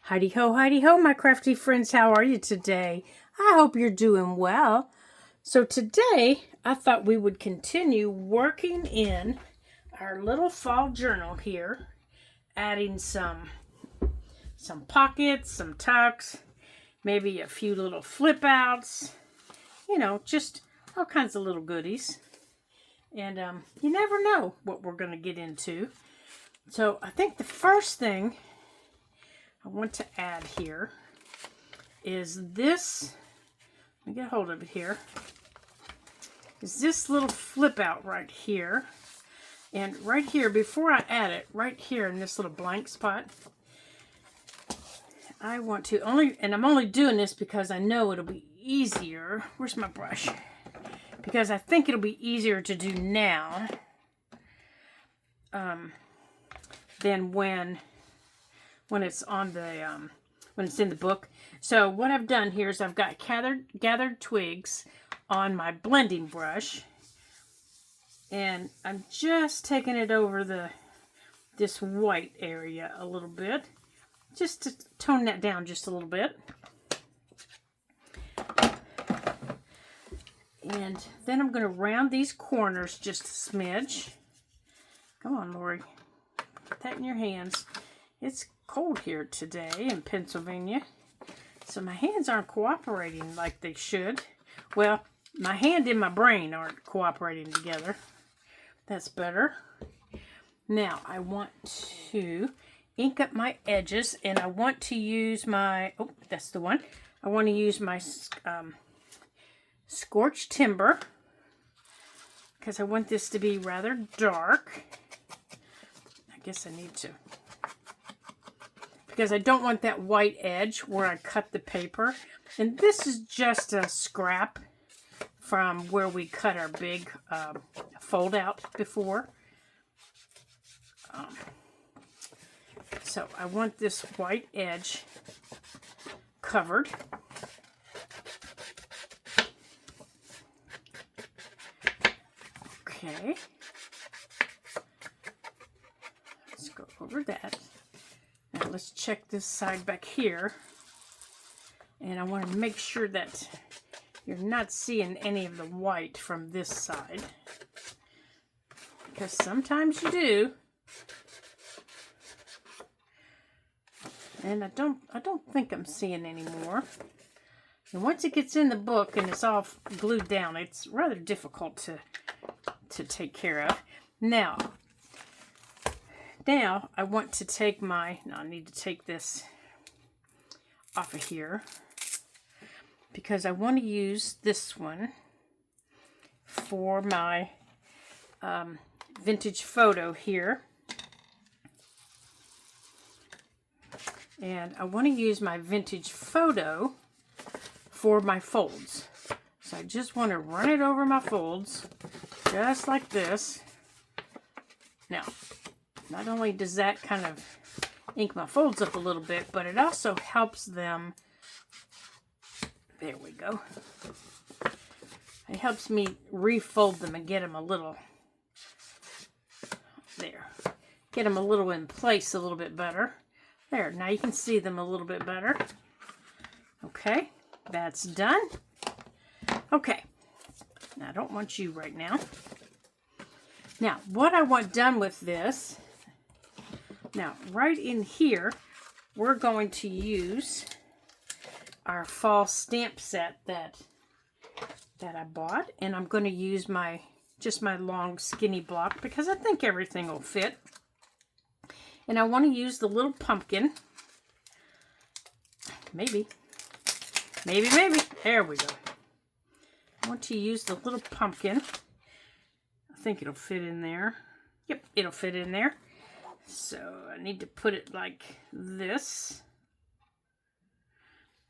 Heidi ho, my crafty friends. How are you today? I hope you're doing well. So today, I thought we would continue working in our little fall journal here, adding some pockets, some tucks, maybe a few little flip outs, just all kinds of little goodies. And you never know what we're going to get into. So I think the first thing I want to add here is this. Let me get a hold of it here. Is this little flip out right here. And right here, before I add it, right here in this little blank spot, I want to and I'm only doing this because I know it'll be easier. Where's my brush? Because I think it'll be easier to do now than when it's on the when it's in the book. So what I've done here is I've got gathered twigs on my blending brush, and I'm just taking it over this white area a little bit, just to tone that down just a little bit. And then I'm going to round these corners just a smidge. Come on, Lori. Put that in your hands. It's cold here today in Pennsylvania, so my hands aren't cooperating like they should. Well, my hand and my brain aren't cooperating together. That's better. Now, I want to ink up my edges, and I want to use my, that's the one. I want to use my Scorched Timber, because I want this to be rather dark. I guess I need to, because I don't want that white edge where I cut the paper. And this is just a scrap from where we cut our big fold out before. So I want this white edge covered. Okay. Let's go over that. Now let's check this side back here. And I want to make sure that you're not seeing any of the white from this side, because sometimes you do. And I don't think I'm seeing any more. And once it gets in the book and it's all glued down, it's rather difficult to take care of. Now I want to take I need to take this off of here, because I want to use this one for my vintage photo here. And I want to use my vintage photo for my folds. So I just want to run it over my folds, just like this. Now, not only does that kind of ink my folds up a little bit, but it also helps them. There we go. It helps me refold them and get them a little, there. Get them a little in place a little bit better. There, now you can see them a little bit better. Okay, that's done. Okay, now I don't want you right now. Now, what I want done with this, now right in here, we're going to use our fall stamp set that I bought, and I'm going to use just my long skinny block, because I think everything will fit. And I want to use the little pumpkin. Maybe. There we go. I want to use the little pumpkin. I think it'll fit in there. Yep, it'll fit in there. So I need to put it like this.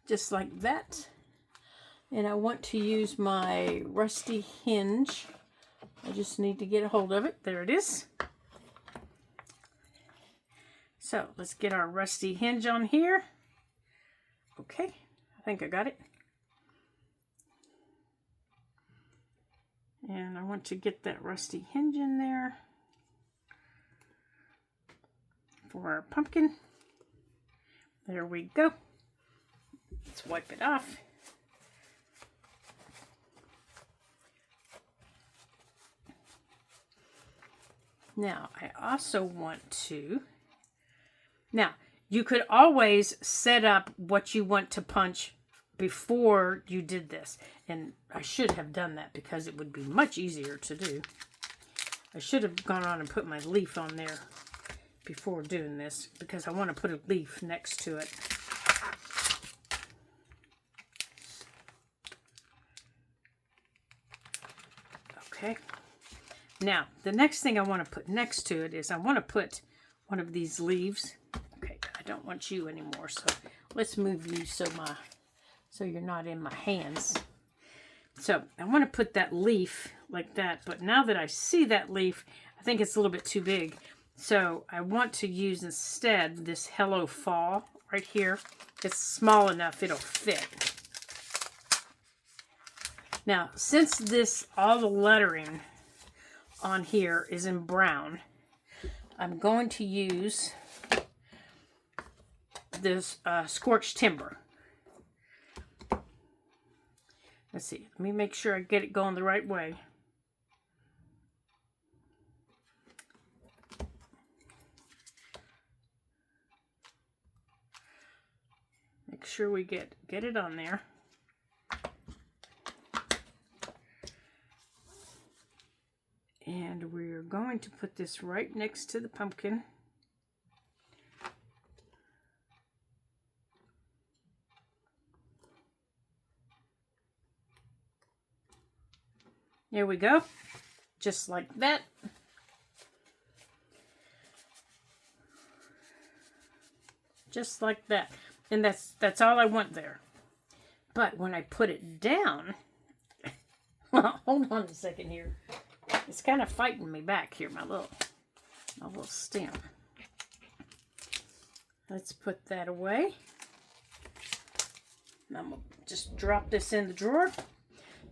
Just like that. And I want to use my rusty hinge. I just need to get a hold of it. There it is. So let's get our rusty hinge on here. Okay, I think I got it. And I want to get that rusty hinge in there for our pumpkin. There we go. Let's wipe it off. Now, I also want to... Now, you could always set up what you want to punch before you did this. And I should have done that because it would be much easier to do. I should have gone on and put my leaf on there before doing this because I want to put a leaf next to it. Okay. Now, the next thing I want to put next to it is I want to put one of these leaves. Okay, I don't want you anymore, so let's move you so you're not in my hands. So I want to put that leaf like that, but now that I see that leaf, I think it's a little bit too big. So I want to use instead this Hello Fall right here. It's small enough it'll fit. Now, since all the lettering on here is in brown, I'm going to use this Scorched Timber. Let's see. Let me make sure I get it going the right way. Make sure we get it on there. And we're going to put this right next to the pumpkin. There we go. Just like that. Just like that. And that's all I want there. But when I put it down, well, hold on a second here. It's kind of fighting me back here, my little stem. Let's put that away. I'm going to just drop this in the drawer.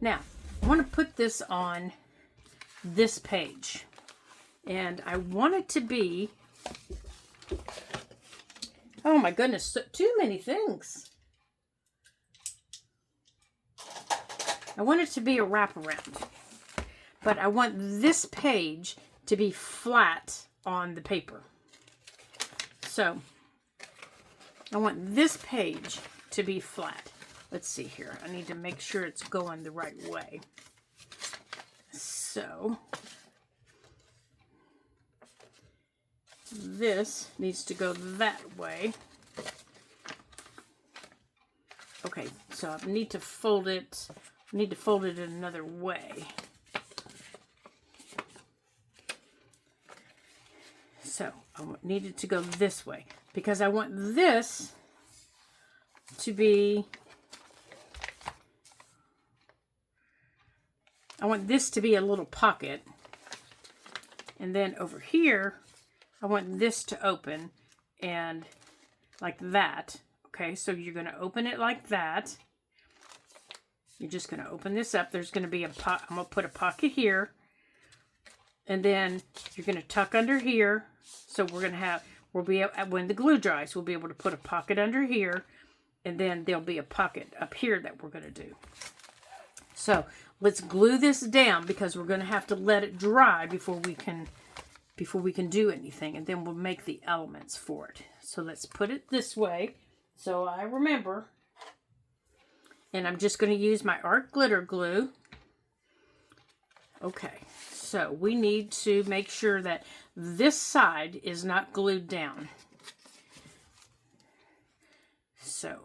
Now, I want to put this on this page. And I want it to be... Oh my goodness, too many things. I want it to be a wraparound. But I want this page to be flat on the paper. So, I want this page to be flat. Let's see here. I need to make sure it's going the right way. So, this needs to go that way. Okay, so I need to fold it. I need to fold it in another way. So, I need it to go this way because I want this to be... I want this to be a little pocket. And then over here, I want this to open and like that. Okay, so you're going to open it like that. You're just going to open this up. There's going to be a I'm going to put a pocket here. And then you're going to tuck under here. So we're going to have, when the glue dries, we'll be able to put a pocket under here. And then there'll be a pocket up here that we're going to do. So let's glue this down because we're going to have to let it dry before we can do anything. And then we'll make the elements for it. So let's put it this way so I remember. And I'm just going to use my art glitter glue. Okay, so we need to make sure that this side is not glued down. So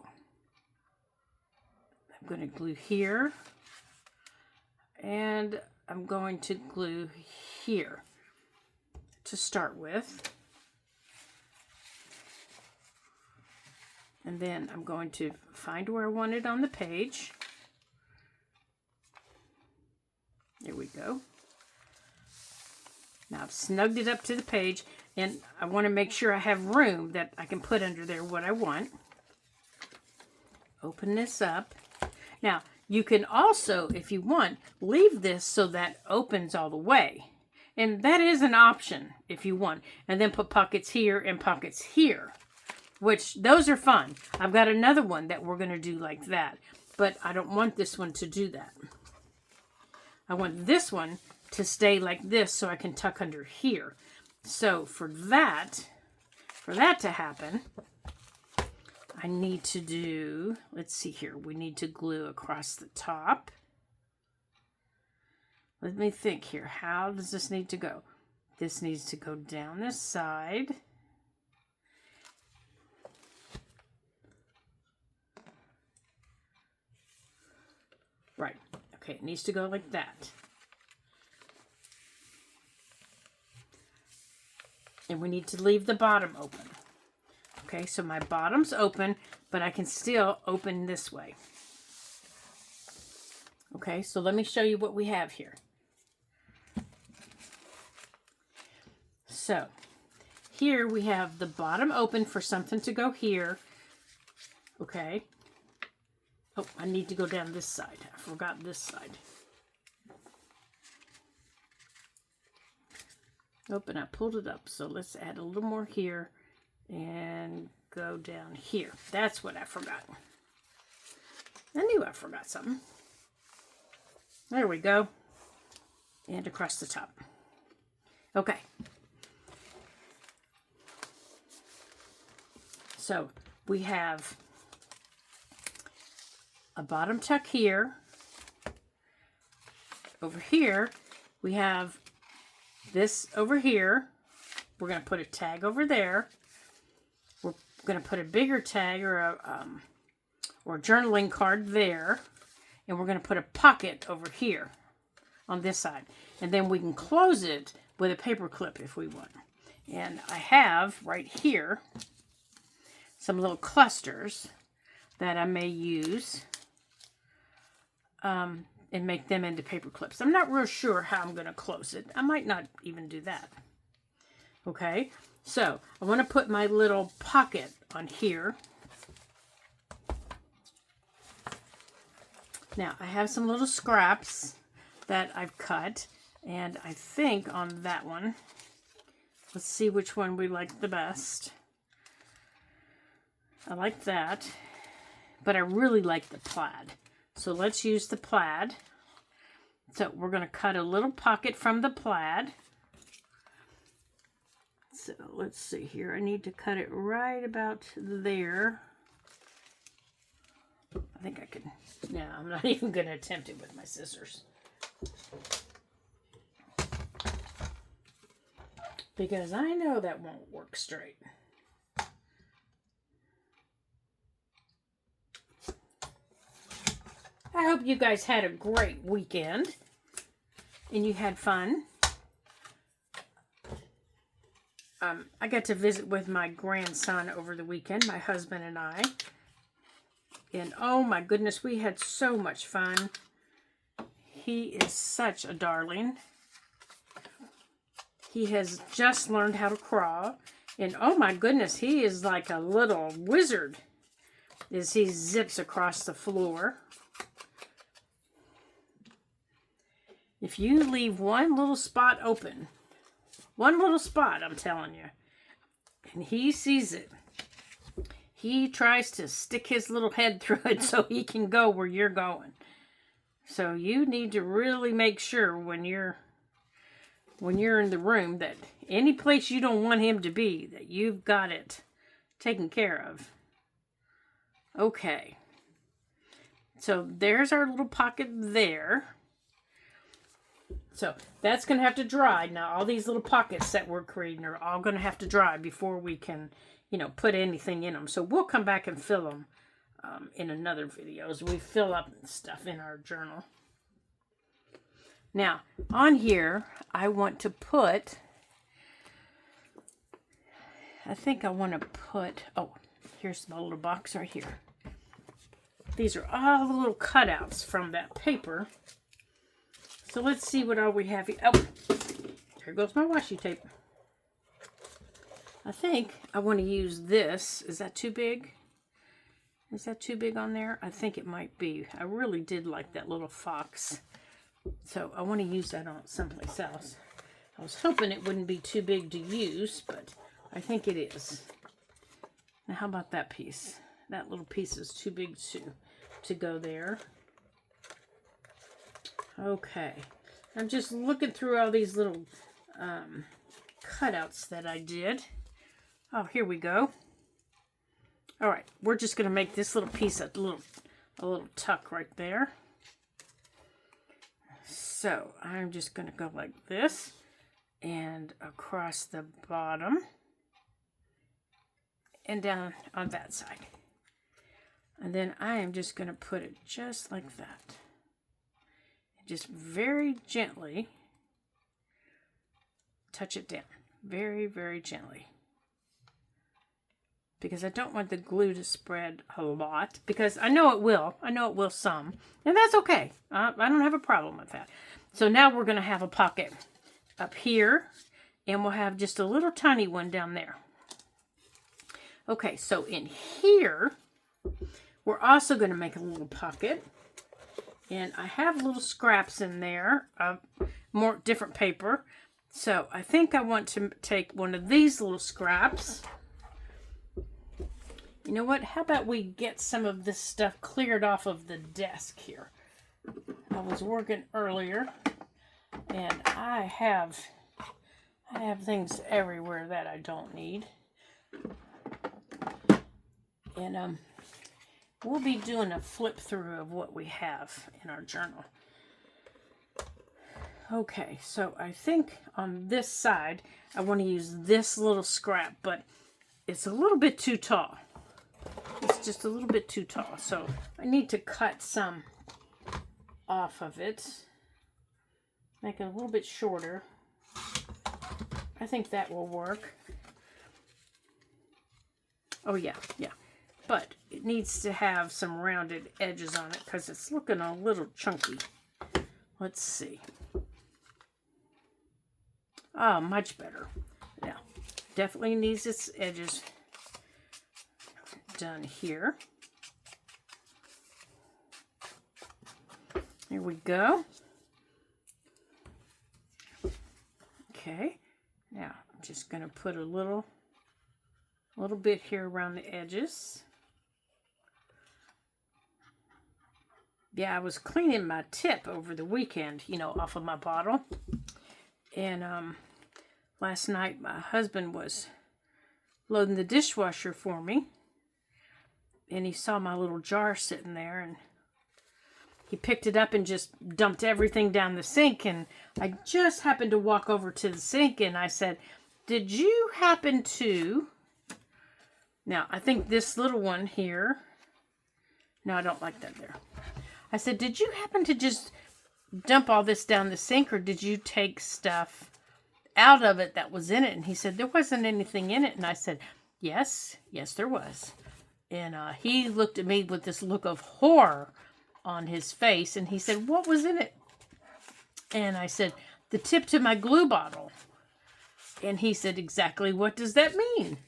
I'm going to glue here. And I'm going to glue here to start with. And then I'm going to find where I want it on the page. There we go. Now I've snugged it up to the page, and I want to make sure I have room that I can put under there what I want. Open this up. Now, you can also, if you want, leave this so that opens all the way. And that is an option if you want. And then put pockets here and pockets here. which those are fun. I've got another one that we're going to do like that, but I don't want this one to do that. I want this one to stay like this so I can tuck under here. So for that to happen, I need to do, let's see here, we need to glue across the top. Let me think here. How does this need to go? This needs to go down this side. Right. Okay, it needs to go like that. And we need to leave the bottom open. Okay, so my bottom's open, but I can still open this way. Okay, so let me show you what we have here. So, here we have the bottom open for something to go here. Okay. Oh, I need to go down this side. I forgot this side. Oh, and I pulled it up. So let's add a little more here and go down here. That's what I forgot. I knew I forgot something. There we go. And across the top. Okay. So we have a bottom tuck here. Over here, we have this over here. We're going to put a tag over there. We're going to put a bigger tag or a journaling card there. And we're going to put a pocket over here on this side. And then we can close it with a paper clip if we want. And I have right here some little clusters that I may use and make them into paper clips. I'm not real sure how I'm going to close it. I might not even do that. Okay, so I want to put my little pocket on here. Now, I have some little scraps that I've cut, and I think on that one, let's see which one we like the best. I like that, but I really like the plaid. So let's use the plaid. So we're going to cut a little pocket from the plaid. So let's see here. I need to cut it right about there. I think I can. No, I'm not even going to attempt it with my scissors. Because I know that won't work straight. I hope you guys had a great weekend and you had fun. I got to visit with my grandson over the weekend, my husband and I. And oh my goodness, we had so much fun. He is such a darling. He has just learned how to crawl. And oh my goodness, he is like a little wizard as he zips across the floor. If you leave one little spot open, one little spot, I'm telling you, and he sees it, he tries to stick his little head through it so he can go where you're going. So you need to really make sure when you're in the room that any place you don't want him to be, that you've got it taken care of. Okay. So there's our little pocket there. So that's going to have to dry. Now, all these little pockets that we're creating are all going to have to dry before we can, put anything in them. So we'll come back and fill them in another video as we fill up stuff in our journal. Now, on here, I want to put, oh, here's my little box right here. These are all the little cutouts from that paper. So let's see what all we have here. Oh, there goes my washi tape. I think I want to use this. Is that too big? Is that too big on there? I think it might be. I really did like that little fox. So I want to use that on someplace else. I was hoping it wouldn't be too big to use, but I think it is. Now, how about that piece? That little piece is too big to go there. Okay. I'm just looking through all these little cutouts that I did. Oh, here we go. All right, we're just going to make this little piece a little tuck right there. So I'm just going to go like this and across the bottom and down on that side. And then I am just going to put it just like that. Just very gently touch it down. Very, very gently. Because I don't want the glue to spread a lot. Because I know it will. I know it will some. And that's okay. I don't have a problem with that. So now we're going to have a pocket up here. And we'll have just a little tiny one down there. Okay, so in here, we're also going to make a little pocket. And I have little scraps in there of more different paper. So I think I want to take one of these little scraps. You know what? How about we get some of this stuff cleared off of the desk here? I was working earlier and I have things everywhere that I don't need. And we'll be doing a flip through of what we have in our journal. Okay, so I think on this side, I want to use this little scrap, but it's a little bit too tall. It's just a little bit too tall, so I need to cut some off of it. Make it a little bit shorter. I think that will work. Oh yeah. But it needs to have some rounded edges on it because it's looking a little chunky. Let's see. Oh, much better. Now, definitely needs its edges done here. There we go. Okay. Now, I'm just going to put a little bit here around the edges. Yeah, I was cleaning my tip over the weekend, off of my bottle. And last night my husband was loading the dishwasher for me. And he saw my little jar sitting there. And he picked it up and just dumped everything down the sink. And I just happened to walk over to the sink and I said, "Did you happen to..." Now, I think this little one here... No, I don't like that there. I said, "Did you happen to just dump all this down the sink, or did you take stuff out of it that was in it?" And he said, "There wasn't anything in it." And I said, yes, there was. And he looked at me with this look of horror on his face. And he said, "What was in it?" And I said, "The tip to my glue bottle." And he said, "Exactly what does that mean?"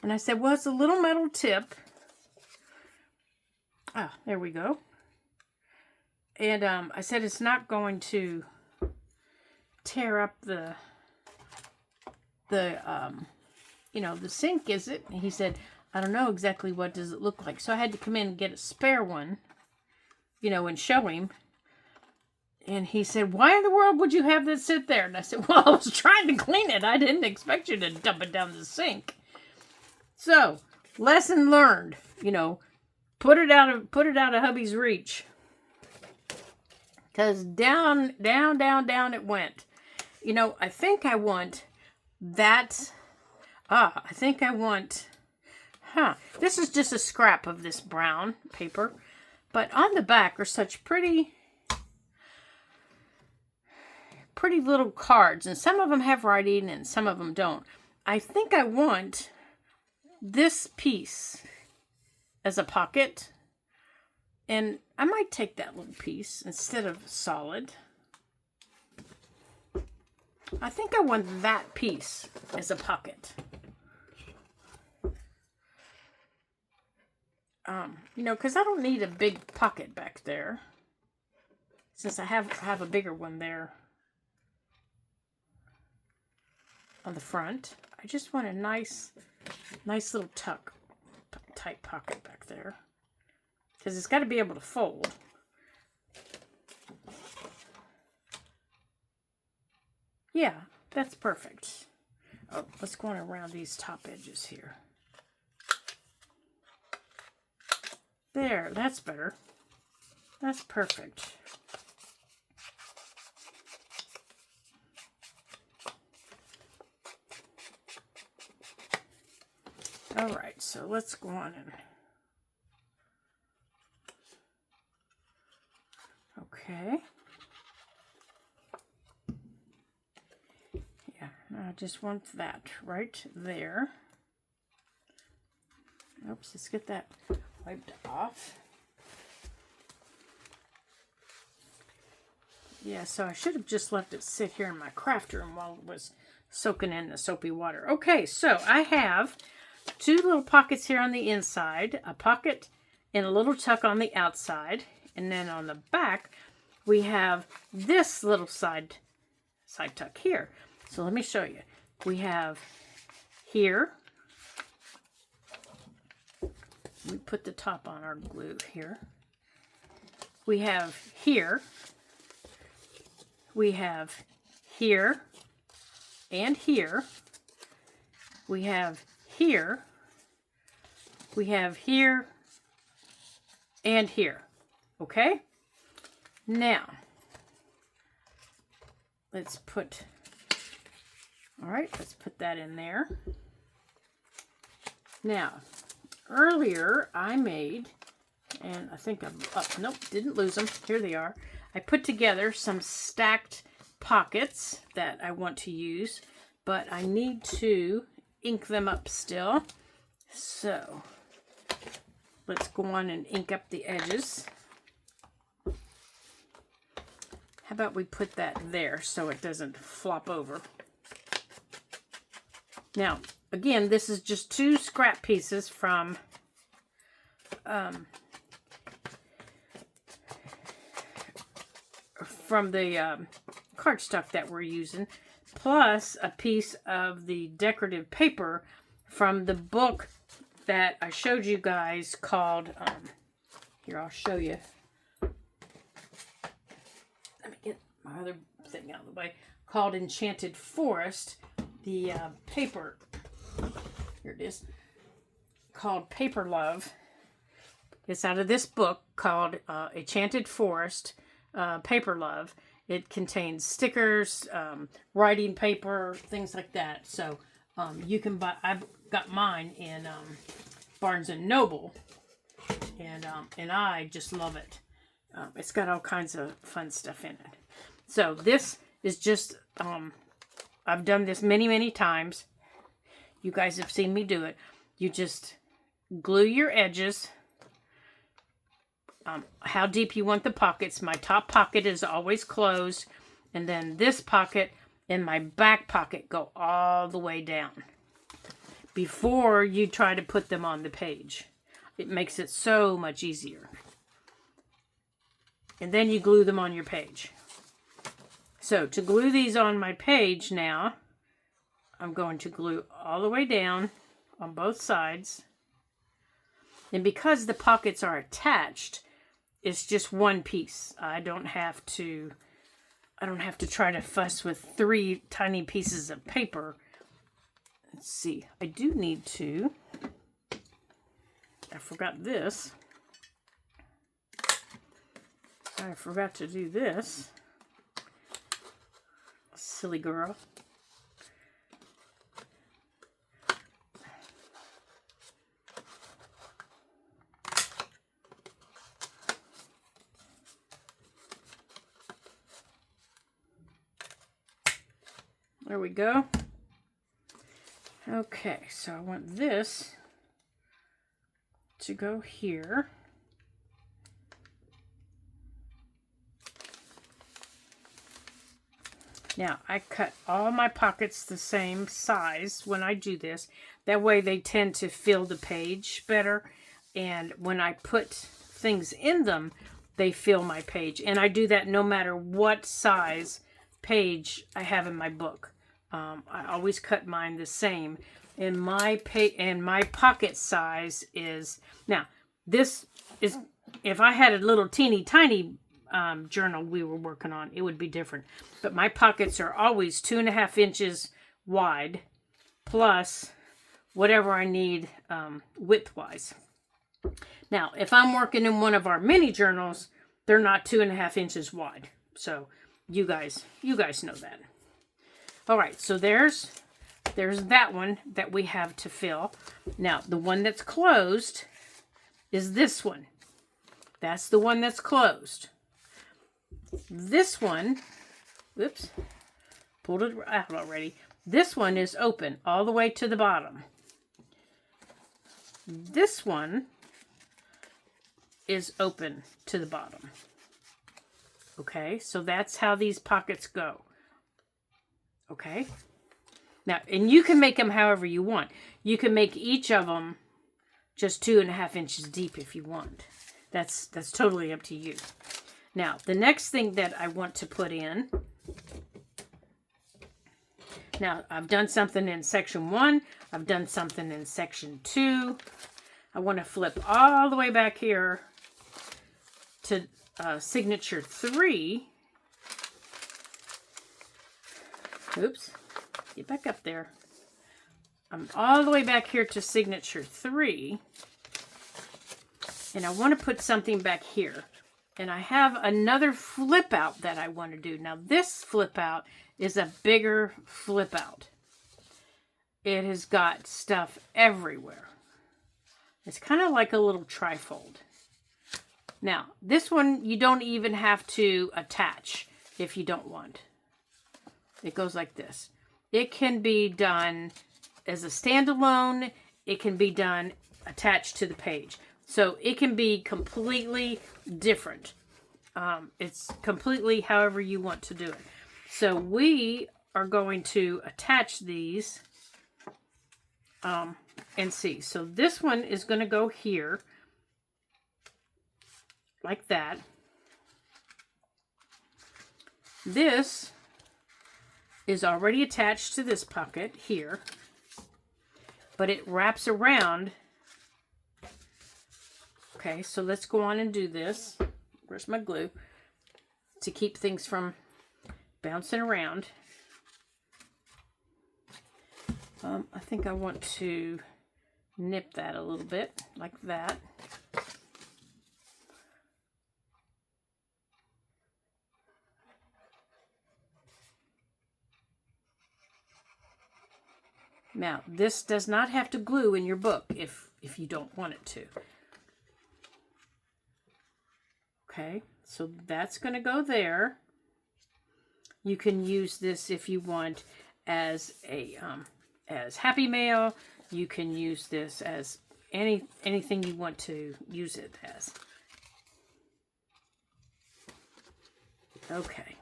And I said, "Well, it's a little metal tip." Ah, there we go. And I said, "It's not going to tear up the sink, is it?" And he said, "I don't know exactly what does it look like." So I had to come in and get a spare one, and show him. And he said, "Why in the world would you have that sit there?" And I said, "Well, I was trying to clean it. I didn't expect you to dump it down the sink." So, lesson learned, put it out of hubby's reach. Because down it went. I think I want that. I think I want... This is just a scrap of this brown paper. But on the back are such pretty little cards. And some of them have writing and some of them don't. I think I want this piece as a pocket. And I might take that little piece instead of solid. I think I want that piece as a pocket. Because I don't need a big pocket back there. Since I have a bigger one there on the front. I just want a nice little tuck tight pocket back there. Because it's got to be able to fold. Yeah, that's perfect. Oh, let's go on around these top edges here. There, that's better. That's perfect. All right, so let's go on and... Okay. Yeah, I just want that right there. Oops, let's get that wiped off. Yeah, so I should have just left it sit here in my craft room while it was soaking in the soapy water. Okay, so I have 2 little pockets here on the inside, a pocket and a little tuck on the outside, and then on the back we have this little side tuck here. So let me show you. We have here, we put the top on our glue here. We have here, we have here and here, we have here, we have here and here. Okay? Now, let's put, all right, let's put that in there. Now, earlier I made, and I think I'm up, nope, didn't lose them, here they are. I put together some stacked pockets that I want to use, but I need to ink them up still. So, let's go on and ink up the edges. How about we put that there so it doesn't flop over? Now, again, this is just 2 scrap pieces from the cardstock that we're using, plus a piece of the decorative paper from the book that I showed you guys called, here, I'll show you. Let me get my other thing out of the way. Called Enchanted Forest. The paper, here it is, called Paper Love. It's out of this book called Enchanted Forest, Paper Love. It contains stickers, writing paper, things like that. So you can buy, I've got mine in Barnes & Noble, and I just love it. It's got all kinds of fun stuff in it. So this is just, I've done this many, many times. You guys have seen me do it. You just glue your edges. How deep you want the pockets. My top pocket is always closed. And then this pocket and my back pocket go all the way down before you try to put them on the page. It makes it so much easier. And then you glue them on your page. So to glue these on my page now, I'm going to glue all the way down on both sides. And because the pockets are attached, it's just one piece. I don't have to try to fuss with 3 tiny pieces of paper. Let's see. I do need to, I forgot this. I forgot to do this. Silly girl. There we go. Okay, so I want this to go here. Now, I cut all my pockets the same size when I do this. That way they tend to fill the page better. And when I put things in them, they fill my page. And I do that no matter what size page I have in my book. I always cut mine the same. And my pocket size is, now this is, if I had a little teeny tiny journal we were working on, it would be different. But my pockets are always 2.5 inches wide, plus whatever I need width-wise. Now, if I'm working in one of our mini journals, they're not 2.5 inches wide. So you guys know that. All right, so there's that one that we have to fill. Now, the one that's closed is this one. That's the one that's closed. This one, whoops, pulled it out already. This one is open all the way to the bottom. This one is open to the bottom. Okay, so that's how these pockets go. Okay. Now, and you can make them however you want. You can make each of them just 2.5 inches deep if you want. That's totally up to you. Now, the next thing that I want to put in, now I've done something in section 1, I've done something in section 2. I want to flip all the way back here to signature 3. Oops, get back up there. I'm all the way back here to signature 3. And I want to put something back here. And I have another flip out that I want to do. Now this flip out is a bigger flip out. It has got stuff everywhere. It's kind of like a little trifold. Now, this one you don't even have to attach if you don't want. It goes like this. It can be done as a standalone. It can be done attached to the page. So it can be completely different. It's completely however you want to do it. So we are going to attach these and see. So this one is going to go here like that. This is already attached to this pocket here, but it wraps around. Okay, so let's go on and do this. Where's my glue? To keep things from bouncing around. I think I want to nip that a little bit, like that. Now, this does not have to glue in your book if you don't want it to. Okay, so that's going to go there. You can use this if you want as a as Happy Mail. You can use this as anything you want to use it as. Okay.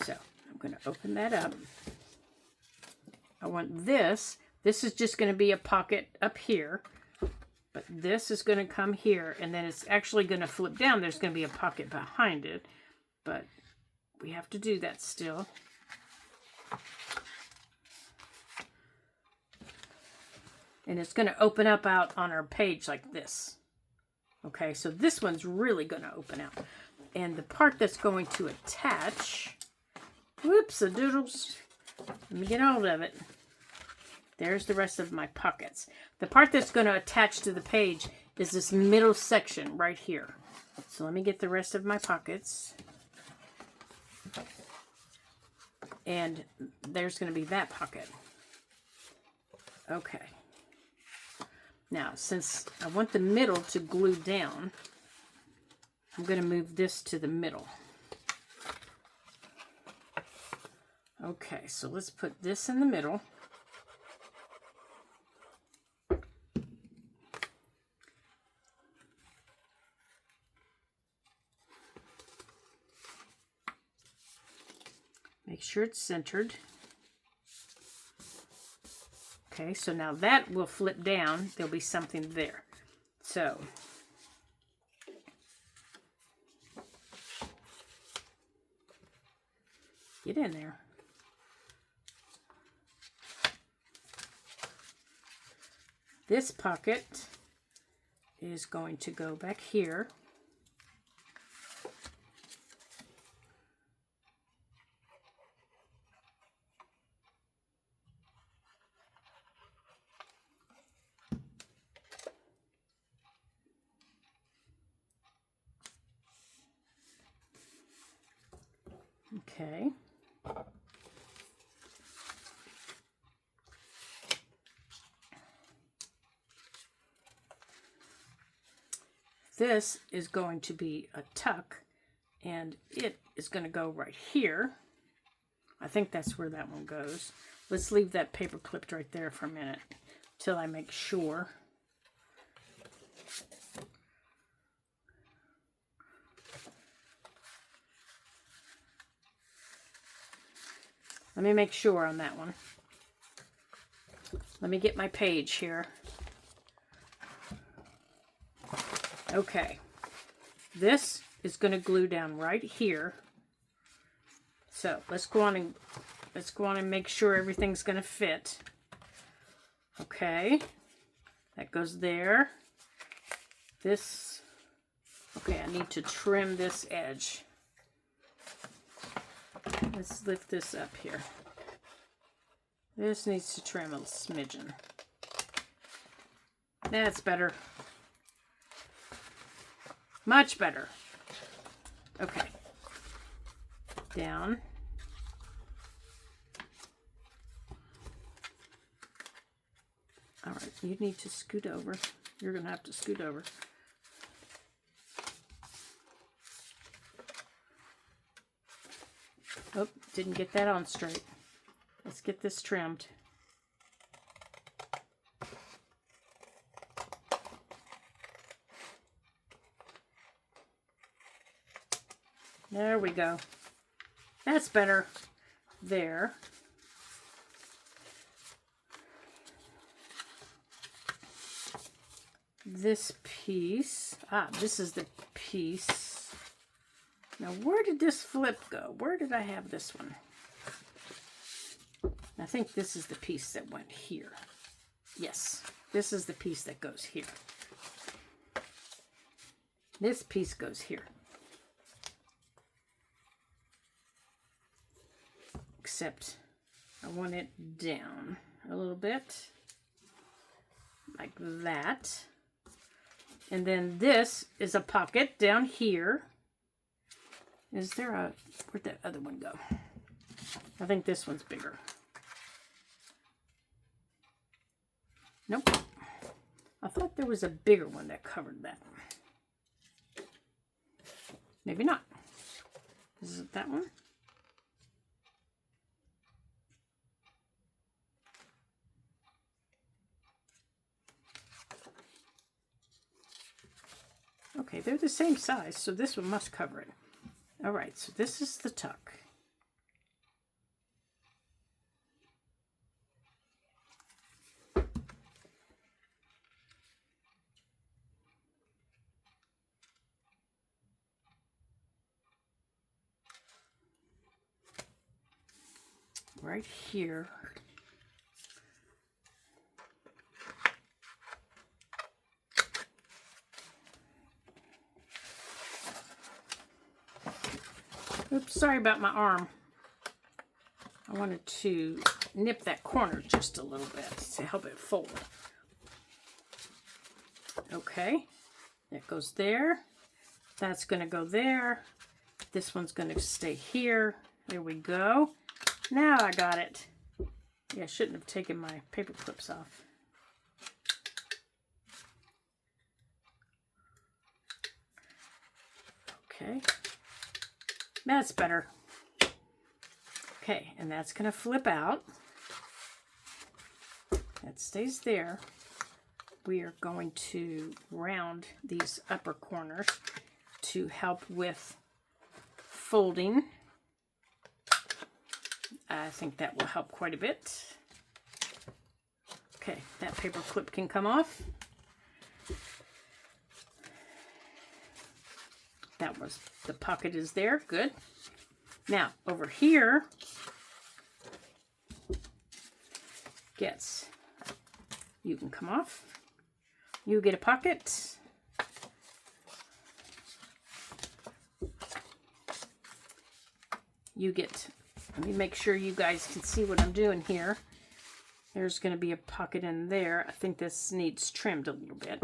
So I'm going to open that up. I want this. This is just going to be a pocket up here. But this is going to come here, and then it's actually going to flip down. There's going to be a pocket behind it, but we have to do that still. And it's going to open up out on our page like this. Okay, so this one's really going to open out. And the part that's going to attach, whoops-a-doodles, let me get hold of it. There's the rest of my pockets. The part that's going to attach to the page is this middle section right here. So let me get the rest of my pockets. And there's going to be that pocket. Okay. Now, since I want the middle to glue down, I'm going to move this to the middle. Okay, so let's put this in the middle. Make sure it's centered. Okay, so now that will flip down. There'll be something there. So, get in there. This pocket is going to go back here. Okay. This is going to be a tuck, and it is going to go right here. I think that's where that one goes. Let's leave that paper clipped right there for a minute till I make sure. Let me make sure on that one. Let me get my page here. Okay, this is going to glue down right here. So let's go on and make sure everything's going to fit. Okay, that goes there. This, okay, I need to trim this edge. Let's lift this up here. This needs to trim a smidgen. That's better. Much better. Okay. Down. All right, you need to scoot over. You're going to have to scoot over. Oh, didn't get that on straight. Let's get this trimmed. There we go. That's better. There. This piece. This is the piece. Now, where did this flip go? Where did I have this one? I think this is the piece that went here. Yes, this is the piece that goes here. This piece goes here. Except I want it down a little bit. Like that. And then this is a pocket down here. Is there a... Where'd that other one go? I think this one's bigger. Nope. I thought there was a bigger one that covered that. Maybe not. Is it that one? Okay, they're the same size, so this one must cover it. All right, so this is the tuck. Right here. Oops, sorry about my arm. I wanted to nip that corner just a little bit to help it fold. Okay, that goes there. That's going to go there. This one's going to stay here. There we go. Now I got it. Yeah, I shouldn't have taken my paper clips off. Okay. That's better. Okay, and that's going to flip out. That stays there. We are going to round these upper corners to help with folding. I think that will help quite a bit. Okay, that paper clip can come off. That was, the pocket is there, good. Now, over here, you can come off. You get a pocket. You get, let me make sure you guys can see what I'm doing here. There's going to be a pocket in there. I think this needs trimmed a little bit.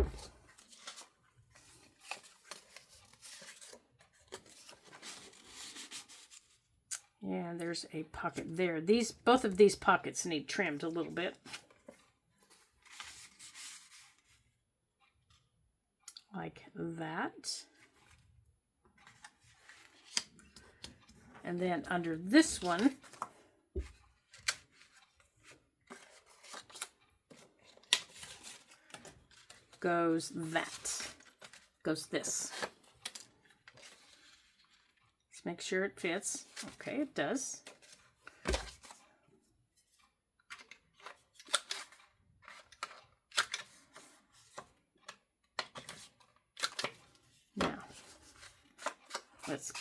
And there's a pocket there. Both of these pockets need trimmed a little bit. Like that. And then under this one, goes that. Goes this. Let's make sure it fits. Okay, it does. Now, let's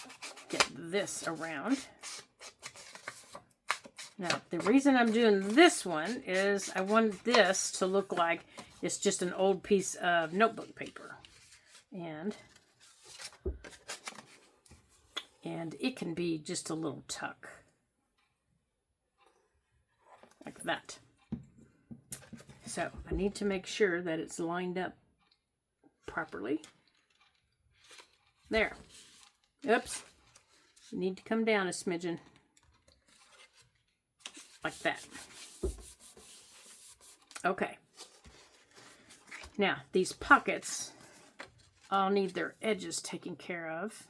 get this around. Now, the reason I'm doing this one is I want this to look like it's just an old piece of notebook paper. And it can be just a little tuck. Like that. So, I need to make sure that it's lined up properly. There. Oops. You need to come down a smidgen. Like that. Okay. Now, these pockets all need their edges taken care of.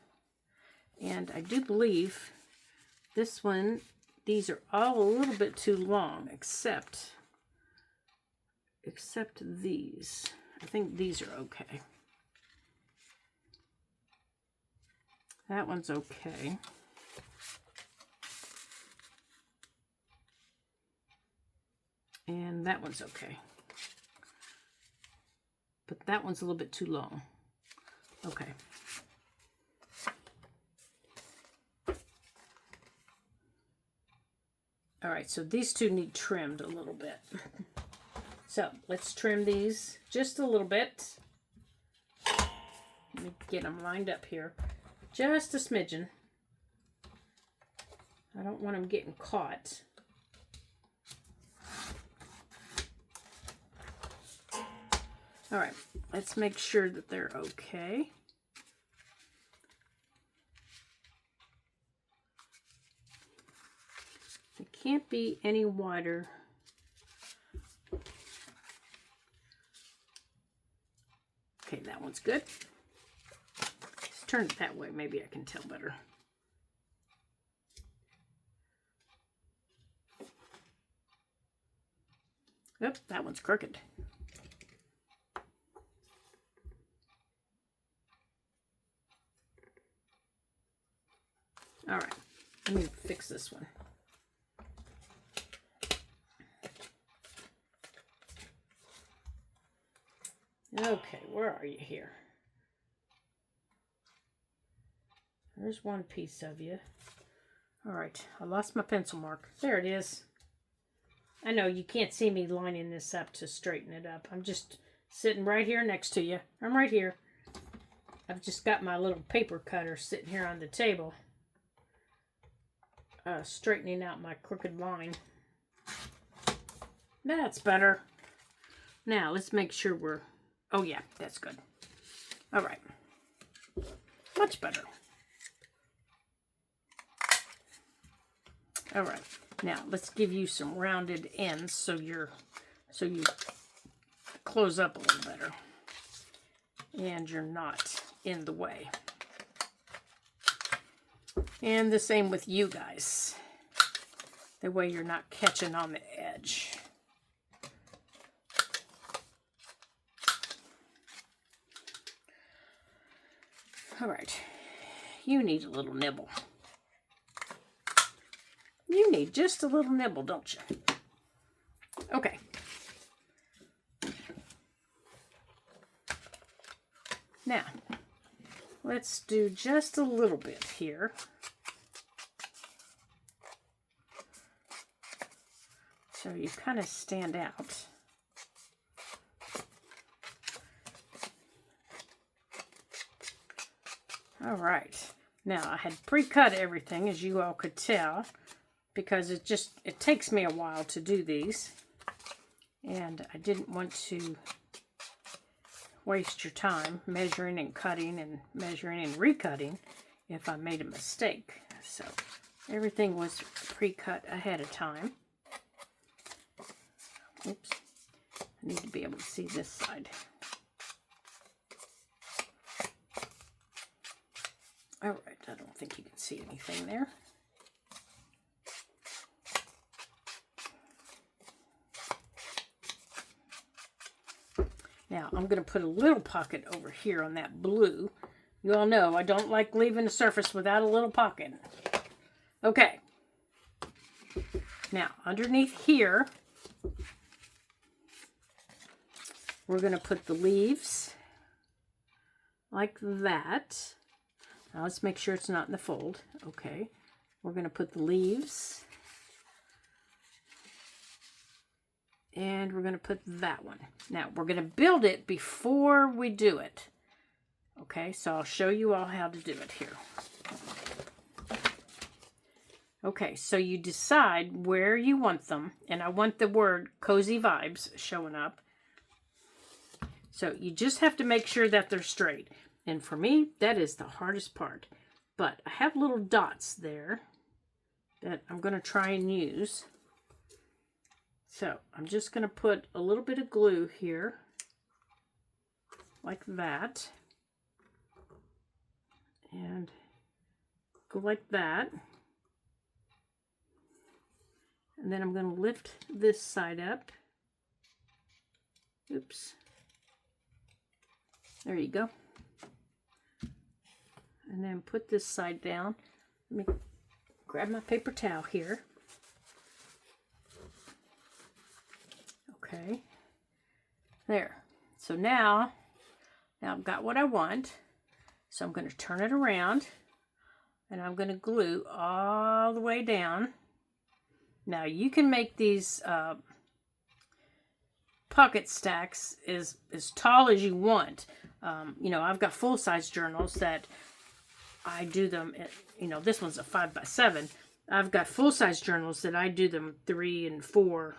And I do believe this one, these are all a little bit too long, except these. I think these are okay. That one's okay. And that one's okay. But that one's a little bit too long. Okay. All right, so these two need trimmed a little bit. So let's trim these just a little bit. Let me get them lined up here. Just a smidgen. I don't want them getting caught. All right, let's make sure that they're okay. They can't be any wider. Okay, that one's good. Let's turn it that way. Maybe I can tell better. Oop, that one's crooked. All right, let me fix this one. Okay, where are you here? There's one piece of you. All right, I lost my pencil mark. There it is. I know you can't see me lining this up to straighten it up. I'm just sitting right here next to you. I'm right here. I've just got my little paper cutter sitting here on the table. Straightening out my crooked line. That's better. Now, let's make sure we're... Oh, yeah, that's good. All right. Much better. All right. Now, let's give you some rounded ends so you close up a little better. And you're not in the way. And the same with you guys. That way you're not catching on the edge. All right. You need a little nibble. You need just a little nibble, don't you? Okay. Now, let's do just a little bit here. So you kind of stand out. All right. Now, I had pre-cut everything, as you all could tell, because it takes me a while to do these. And I didn't want to waste your time measuring and cutting and measuring and recutting if I made a mistake. So everything was pre-cut ahead of time. Oops. I need to be able to see this side. All right, I don't think you can see anything there. Now, I'm going to put a little pocket over here on that blue. You all know I don't like leaving the surface without a little pocket. Okay. Now, underneath here, we're going to put the leaves like that. Now, let's make sure it's not in the fold. Okay. We're going to put the leaves. And we're going to put that one. Now, we're going to build it before we do it. Okay, so I'll show you all how to do it here. Okay, so you decide where you want them. And I want the word Cozy Vibes showing up. So you just have to make sure that they're straight. And for me, that is the hardest part. But I have little dots there that I'm going to try and use. So I'm just going to put a little bit of glue here, like that, and go like that. And then I'm going to lift this side up. Oops. There you go. And then put this side down. Let me grab my paper towel here. Okay, there. So now I've got what I want. So I'm going to turn it around and I'm going to glue all the way down. Now you can make these pocket stacks as tall as you want. You know, I've got full-size journals that I do them at, you know, this one's a 5x7. I've got full-size journals that I do them 3 and 4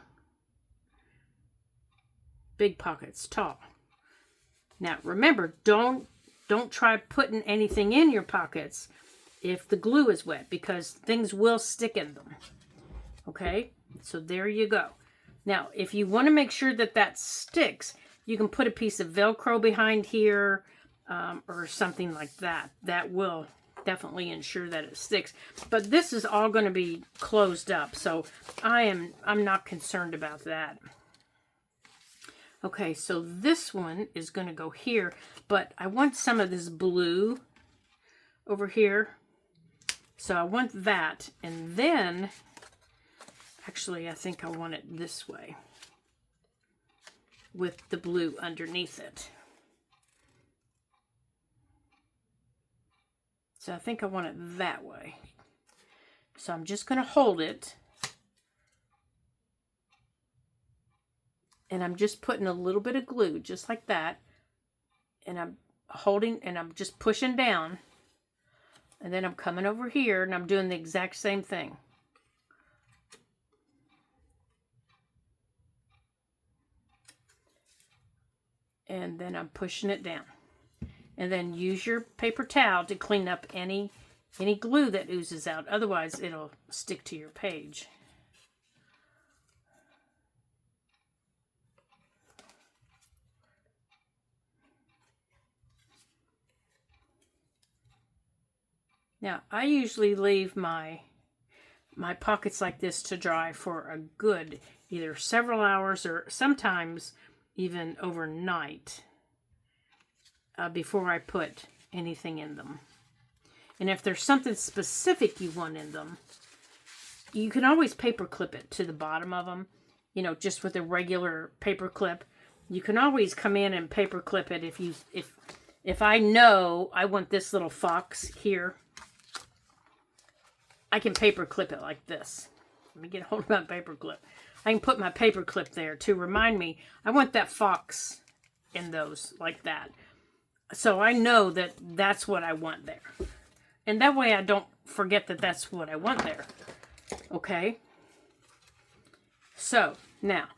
big pockets tall. Now remember, don't try putting anything in your pockets if the glue is wet, because things will stick in them. Okay, so there you go. Now if you want to make sure that that sticks, you can put a piece of Velcro behind here or something like that. That will definitely ensure that it sticks. But this is all going to be closed up, so I'm not concerned about that. Okay, so this one is going to go here, but I want some of this blue over here. So I want that, and then, actually, I think I want it this way with the blue underneath it. So I think I want it that way. So I'm just going to hold it. And I'm just putting a little bit of glue, just like that. And I'm holding, and I'm just pushing down. And then I'm coming over here, and I'm doing the exact same thing. And then I'm pushing it down. And then use your paper towel to clean up any glue that oozes out. Otherwise, it'll stick to your page. Now, I usually leave my pockets like this to dry for a good either several hours or sometimes even overnight before I put anything in them. And if there's something specific you want in them, you can always paper clip it to the bottom of them, you know, just with a regular paper clip. You can always come in and paper clip it if I know I want this little fox here. I can paper clip it like this. Let me get hold of my paper clip. I can put my paper clip there to remind me I want that fox in those like that. So I know that that's what I want there. And that way I don't forget that that's what I want there. Okay? So, now,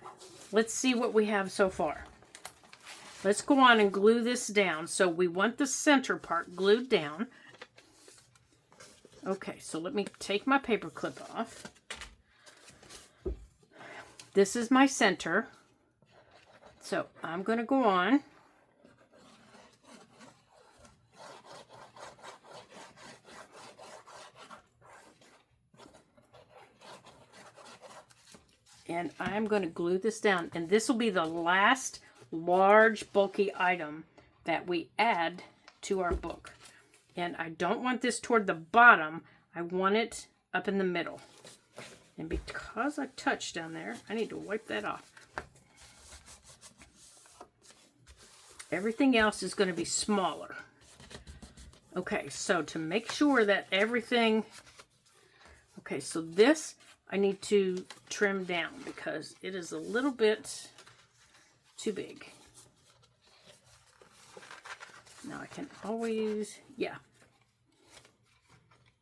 let's see what we have so far. Let's go on and glue this down. So we want the center part glued down. Okay, so let me take my paper clip off. This is my center. So I'm going to go on. And I'm going to glue this down. And this will be the last large bulky item that we add to our book. And I don't want this toward the bottom. I want it up in the middle. And because I touched down there, I need to wipe that off. Everything else is going to be smaller. Okay, so to make sure that everything... Okay, so this I need to trim down because it is a little bit too big. Now I can always... Yeah.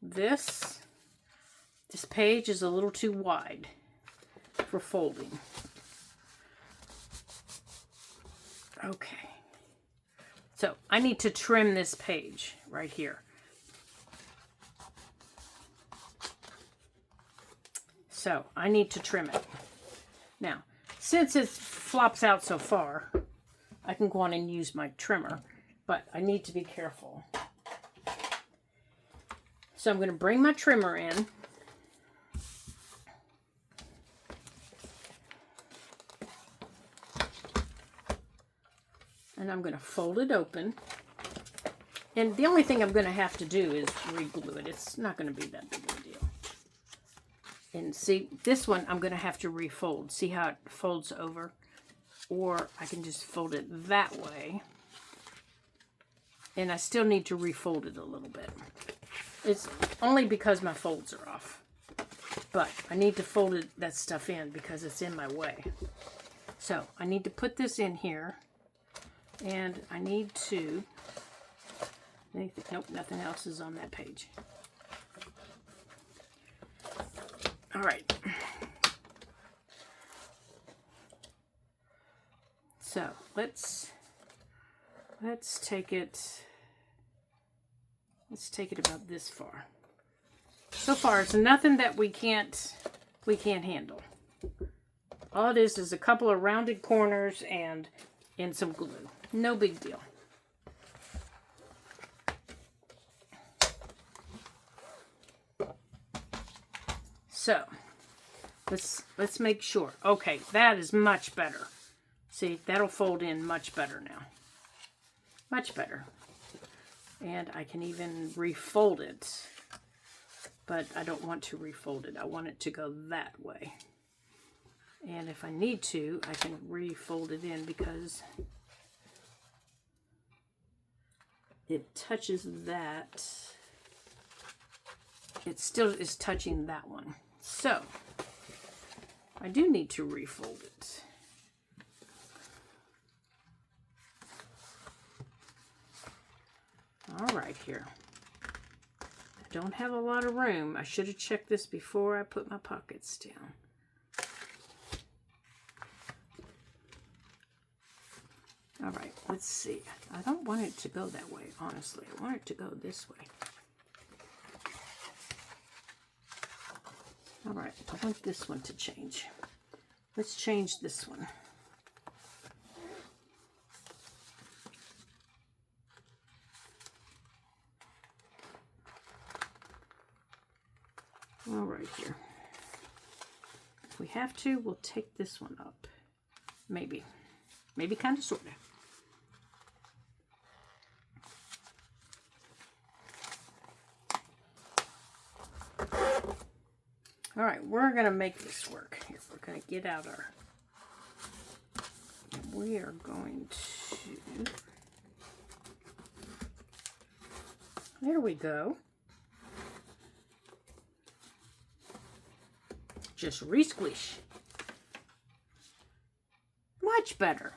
This page is a little too wide for folding. Okay. So I need to trim this page right here. So I need to trim it. Now, since it flops out so far, I can go on and use my trimmer, but I need to be careful. So I'm going to bring my trimmer in. And I'm going to fold it open. And the only thing I'm going to have to do is re-glue it. It's not going to be that big of a deal. And see, this one I'm going to have to refold. See how it folds over? Or I can just fold it that way. And I still need to refold it a little bit. It's only because my folds are off. But I need to fold that stuff in because it's in my way. So I need to put this in here. And I need to... Nope, nothing else is on that page. All right. So let's take it. Let's take it about this far. So far, it's nothing that we can't handle. All it is a couple of rounded corners and some glue. No big deal. So, let's make sure. Okay, that is much better. See, that'll fold in much better now. Much better. And I can even refold it. But I don't want to refold it. I want it to go that way. And if I need to, I can refold it in because it touches that. It still is touching that one. So, I do need to refold it. All right, here. I don't have a lot of room. I should have checked this before I put my pockets down. All right, let's see. I don't want it to go that way, honestly. I want it to go this way. All right, I want this one to change. Let's change this one. All right, here. If we have to, we'll take this one up. Maybe. Maybe kind of, sort of. All right, we're going to make this work. Here, we're going to get out our... We are going to... There we go. Just re-squish. Much better.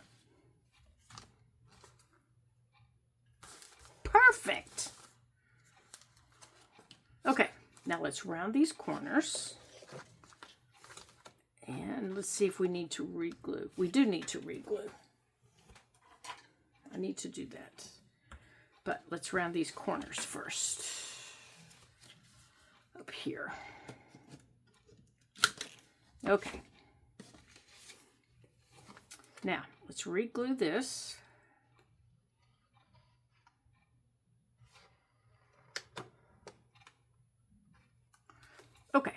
Perfect. Okay, now let's round these corners. And let's see if we need to re-glue. We do need to re-glue. I need to do that. But let's round these corners first. Up here. Okay. Now, let's re-glue this. Okay.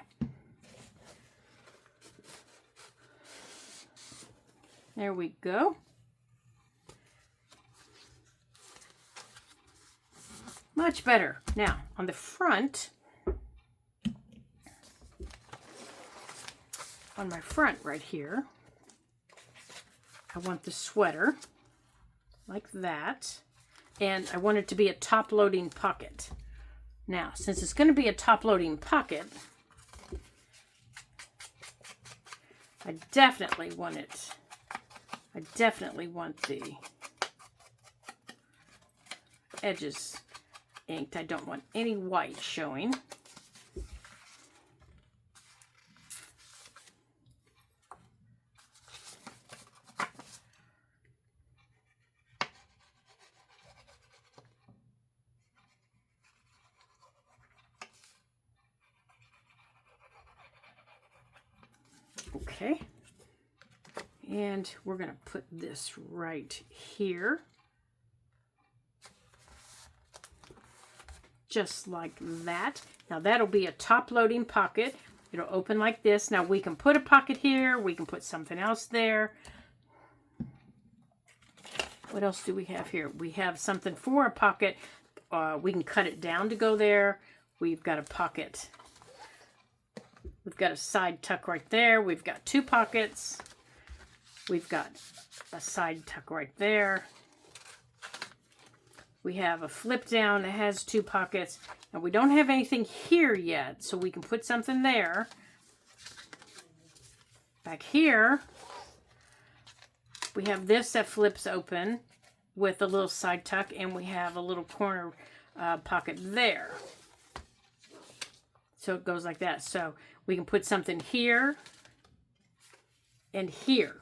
There we go. Much better. Now, on the front, on my front right here, I want the sweater like that, and I want it to be a top-loading pocket. Now, since it's going to be a top-loading pocket, I definitely want the edges inked. I don't want any white showing. Okay, and we're going to put this right here, just like that. Now that'll be a top-loading pocket. It'll open like this. Now we can put a pocket here, we can put something else there. What else do we have here? We have something for a pocket. We can cut it down to go there. We've got a pocket. We've got a side tuck right there. We've got two pockets. We've got a side tuck right there. We have a flip down that has two pockets. And we don't have anything here yet, so we can put something there. Back here, we have this that flips open with a little side tuck, and we have a little corner pocket there. So it goes like that. So we can put something here and here.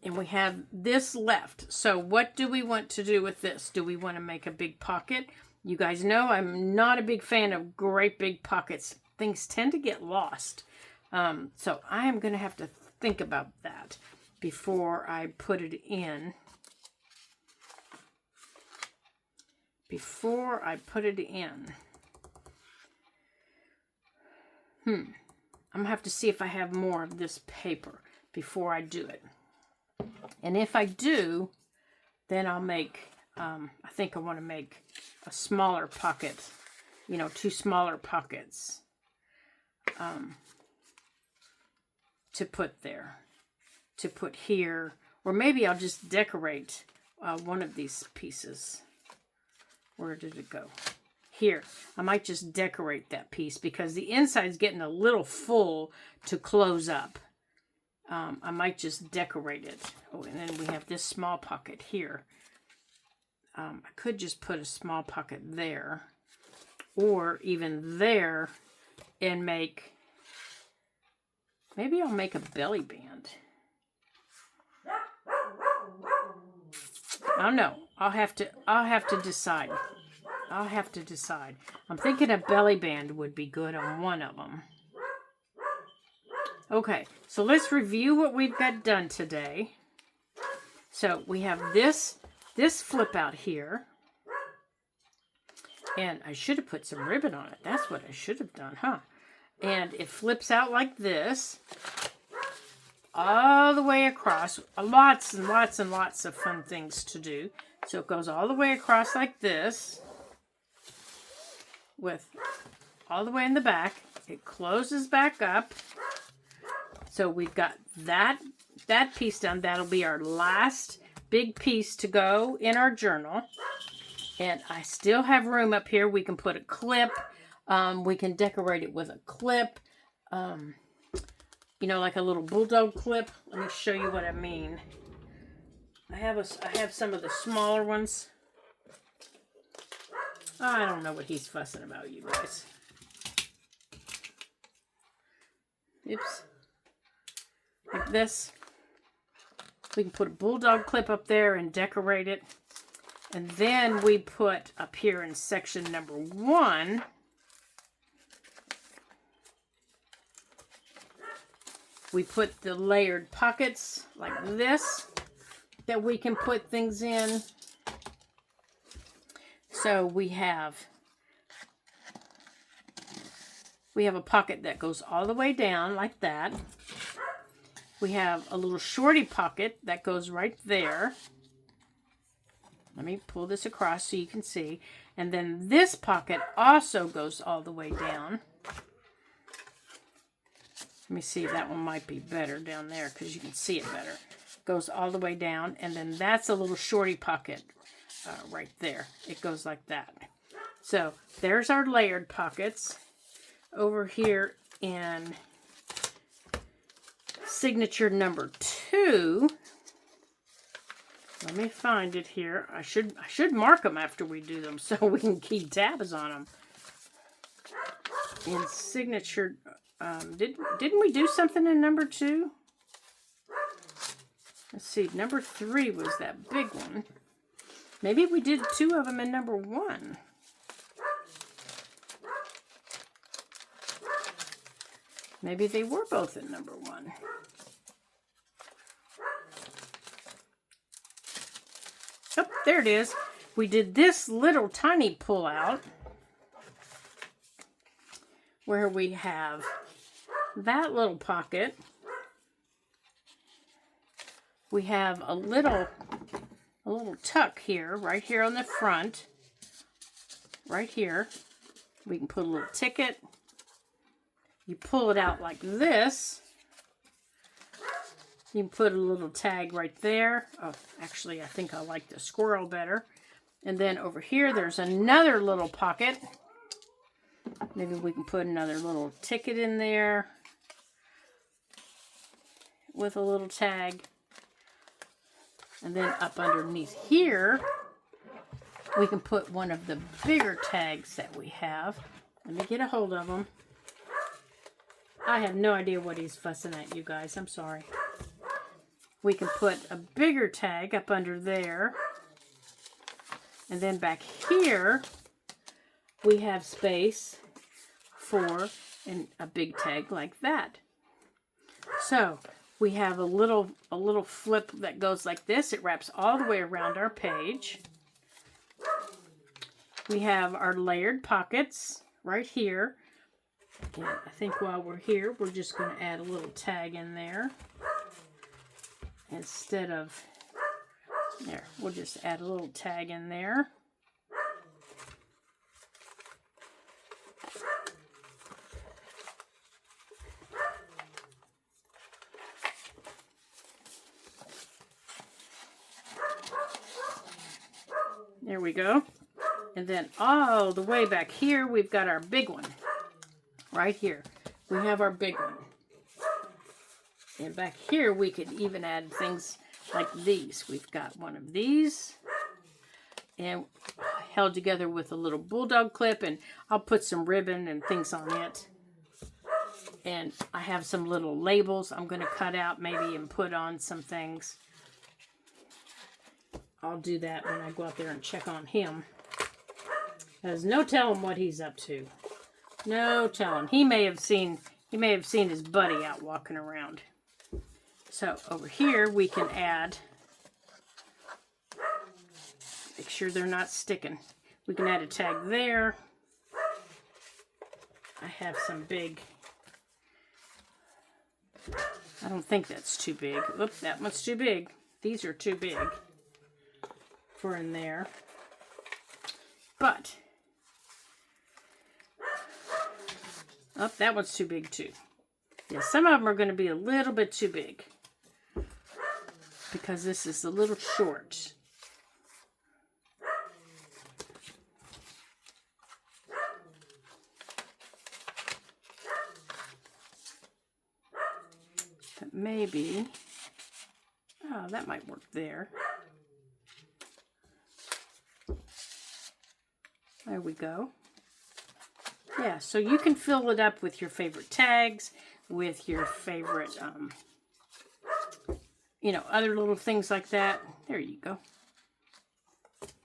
And we have this left. So what do we want to do with this? Do we want to make a big pocket? You guys know I'm not a big fan of great big pockets. Things tend to get lost. So I am going to have to think about that before I put it in. Before I put it in. I'm going to have to see if I have more of this paper before I do it. And if I do, then I'll make, I think I want to make a smaller pocket, you know, two smaller pockets to put there, to put here. Or maybe I'll just decorate one of these pieces. Where did it go? Here. I might just decorate that piece because the inside's getting a little full to close up. I might just decorate it. Oh, and then we have this small pocket here. I could just put a small pocket there. Or even there and make... Maybe I'll make a belly band. I don't know. I'll have to decide. I'll have to decide. I'm thinking a belly band would be good on one of them. Okay, so let's review what we've got done today. So we have this flip out here. And I should have put some ribbon on it. That's what I should have done, huh? And it flips out like this. All the way across. Lots and lots and lots of fun things to do. So it goes all the way across like this. With all the way in the back. It closes back up. So we've got that piece done. That'll be our last big piece to go in our journal. And I still have room up here. We can put a clip. We can decorate it with a clip. You know, like a little bulldog clip. Let me show you what I mean. I have some of the smaller ones. I don't know what he's fussing about, you guys. Oops. Like this. We can put a bulldog clip up there and decorate it. And then we put up here in section number 1, we put the layered pockets like this that we can put things in. So we have a pocket that goes all the way down like that. We have a little shorty pocket that goes right there. Let me pull this across so you can see. And then this pocket also goes all the way down. Let me see, that one might be better down there because you can see it better. Goes all the way down, and then that's a little shorty pocket right there. It goes like that. So there's our layered pockets. Over here in signature number 2, let me find it here. I should mark them after we do them so we can keep tabs on them. In signature, didn't we do something in number 2? Let's see, number 3 was that big one. Maybe we did 2 of them in number 1. Maybe they were both in number 1. Oh, there it is. We did this little tiny pull out where we have that little pocket. We have a little tuck here, right here on the front. Right here. We can put a little ticket. You pull it out like this. You can put a little tag right there. Oh, actually, I think I like the squirrel better. And then over here, there's another little pocket. Maybe we can put another little ticket in there with a little tag. And then up underneath here, we can put one of the bigger tags that we have. Let me get a hold of them. I have no idea what he's fussing at, you guys. I'm sorry. We can put a bigger tag up under there. And then back here, we have space for a big tag like that. So we have a little flip that goes like this. It wraps all the way around our page. We have our layered pockets right here. And I think while we're here, we're just going to add a little tag in there. Instead of, there, we'll just add a little tag in there. There we go. And then all the way back here, we've got our big one. Right here, we have our big one. And back here, we could even add things like these. We've got one of these. And held together with a little bulldog clip. And I'll put some ribbon and things on it. And I have some little labels I'm going to cut out maybe and put on some things. I'll do that when I go out there and check on him. There's no telling what he's up to. No telling. He may have seen his buddy out walking around. So over here we can add, make sure they're not sticking. We can add a tag there. I have some big, I don't think that's too big. Oops, that one's too big. These are too big for in there. But oh, that one's too big too. Yeah, some of them are going to be a little bit too big because this is a little short. But maybe, oh, that might work there. There we go. Yeah, so you can fill it up with your favorite tags, with your favorite, you know, other little things like that. There you go.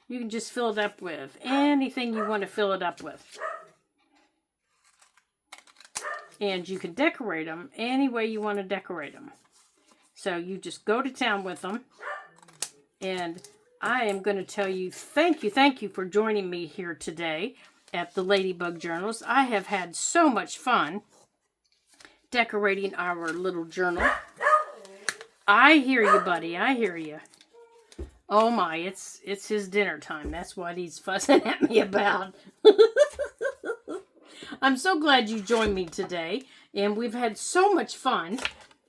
You can just fill it up with anything you want to fill it up with. And you can decorate them any way you want to decorate them. So you just go to town with them. And I am going to tell you thank you for joining me here today at the Ladybug Journals. I have had so much fun decorating our little journal. I hear you, buddy. I hear you. Oh my, it's his dinner time. That's what he's fussing at me about. I'm so glad you joined me today, and we've had so much fun,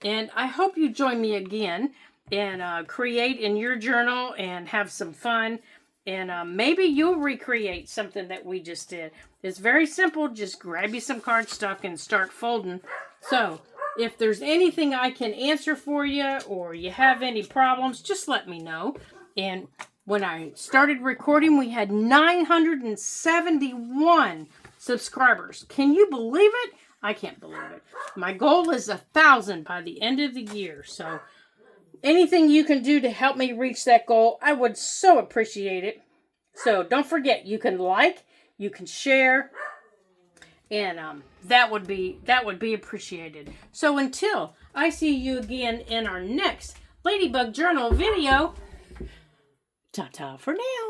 and I hope you join me again and create in your journal and have some fun, and maybe you'll recreate something that we just did. It's very simple. Just grab you some cardstock and start folding. So if there's anything I can answer for you or you have any problems, just let me know. And when I started recording, we had 971 subscribers. Can you believe it? I can't believe it. My goal is 1,000 by the end of the year. So anything you can do to help me reach that goal, I would so appreciate it. So don't forget, you can like, you can share, and that would be appreciated. So until I see you again in our next Ladybug Journal video, ta-ta for now.